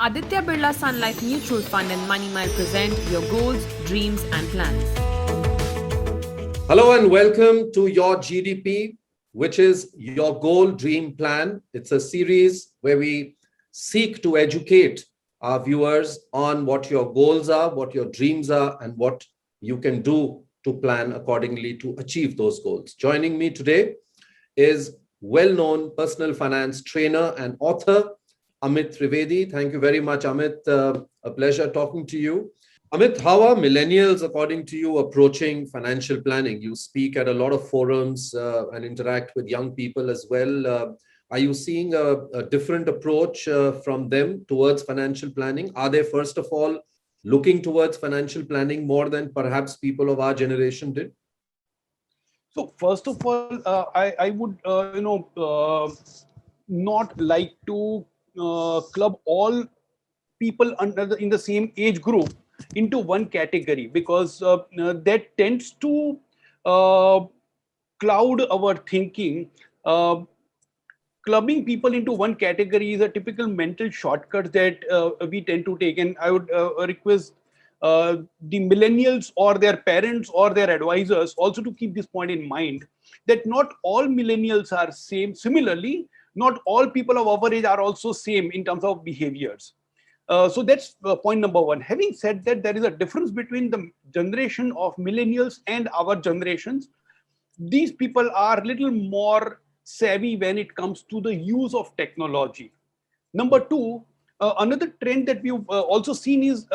Aditya Birla Sun Life Mutual Fund and Money Mile present your goals, dreams, and plans. Hello and welcome to Your GDP, which is your goal dream plan. It's a series where we seek to educate our viewers on what your goals are, what your dreams are, and what you can do to plan accordingly to achieve those goals. Joining me today is well-known personal finance trainer and author, Amit Trivedi. Thank you very much, Amit. A pleasure talking to you. Amit, how are millennials, according to you, approaching financial planning? You speak at a lot of forums and interact with young people as well. Are you seeing a different approach from them towards financial planning? Are they, first of all, looking towards financial planning more than perhaps people of our generation did? So first of all, I would not like to club all people in the same age group into one category, because that tends to uh, cloud our thinking. Clubbing people into one category is a typical mental shortcut that we tend to take, and I would request the millennials or their parents or their advisors also to keep this point in mind, that not all millennials are same. Similarly, not all people of our age are also same in terms of behaviors. So that's point number one. Having said that, there is a difference between the generation of millennials and our generations. These people are a little more savvy when it comes to the use of technology. Number two, another trend that we've also seen is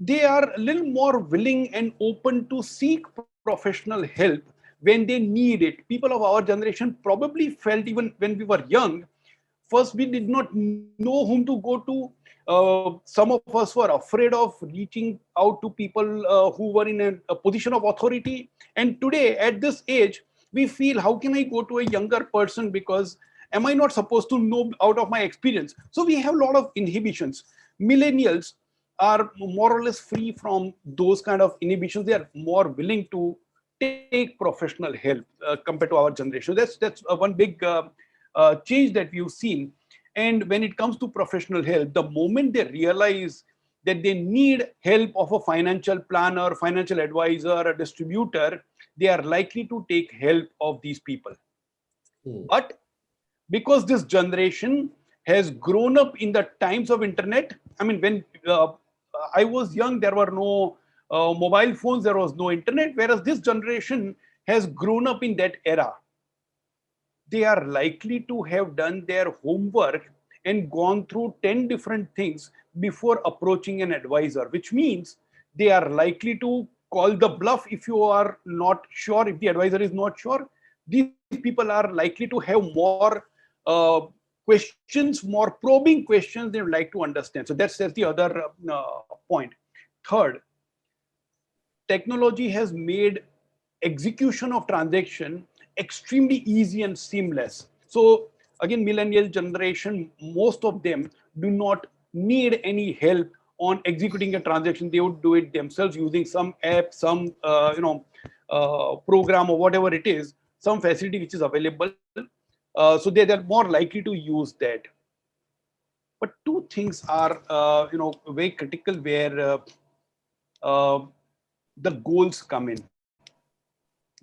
they are a little more willing and open to seek professional help when they need it. People of our generation probably felt, even when we were young, first we did not know whom to go to. Some of us were afraid of reaching out to people who were in a position of authority. And today, at this age, we feel, how can I go to a younger person, because am I not supposed to know out of my experience? So we have a lot of inhibitions. Millennials are more or less free from those kind of inhibitions. They are more willing to take professional help compared to our generation. That's one big change that we've seen. And when it comes to professional help, the moment they realize that they need help of a financial planner, financial advisor, a distributor, they are likely to take help of these people. But because this generation has grown up in the times of internet, I mean, when I was young, there were no mobile phones, there was no internet, whereas this generation has grown up in that era. They are likely to have done their homework and gone through 10 different things before approaching an advisor, which means they are likely to call the bluff if you are not sure, if the advisor is not sure. These people are likely to have more questions, more probing questions they would like to understand. So that's the other point. Third, technology has made execution of transaction extremely easy and seamless. So again, millennial generation, most of them do not need any help on executing a transaction. They would do it themselves using some app, some program or whatever it is, some facility which is available. So they're more likely to use that. But two things are very critical where the goals come in.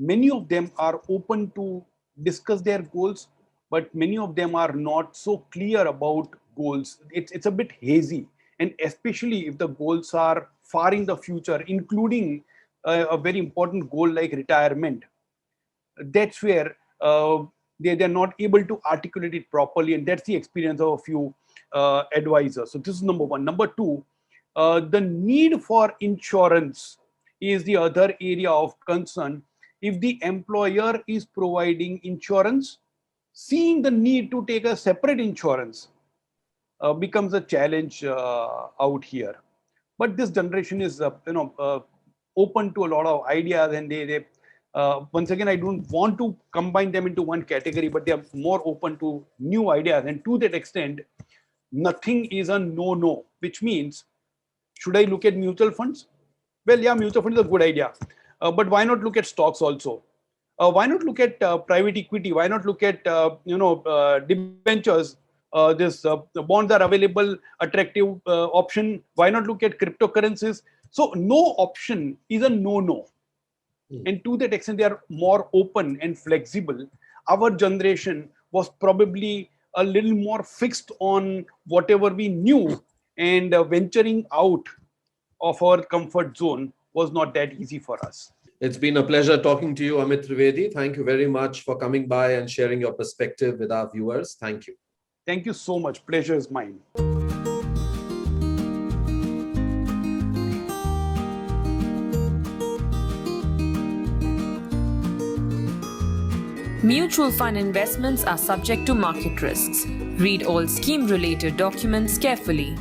Many of them are open to discuss their goals, but many of them are not so clear about goals. It's a bit hazy, and especially if the goals are far in the future, including a very important goal like retirement. That's where they're not able to articulate it properly, and that's the experience of a few advisors. So this is number one. Number two, the need for insurance is the other area of concern. If the employer is providing insurance, seeing the need to take a separate insurance becomes a challenge out here. But this generation is open to a lot of ideas, and they once again, I don't want to combine them into one category, but they are more open to new ideas. And to that extent, nothing is a no, which means, should I look at mutual funds? Well, yeah, mutual fund is a good idea. But why not look at stocks also? Why not look at private equity? Why not look at debentures? the bonds are available, attractive option. Why not look at cryptocurrencies? So no option is a no. And to that extent, they are more open and flexible. Our generation was probably a little more fixed on whatever we knew, and venturing out of our comfort zone was not that easy for us. It's been a pleasure talking to you, Amit Trivedi. Thank you very much for coming by and sharing your perspective with our viewers. Thank you. Thank you so much. Pleasure is mine. Mutual fund investments are subject to market risks. Read all scheme-related documents carefully.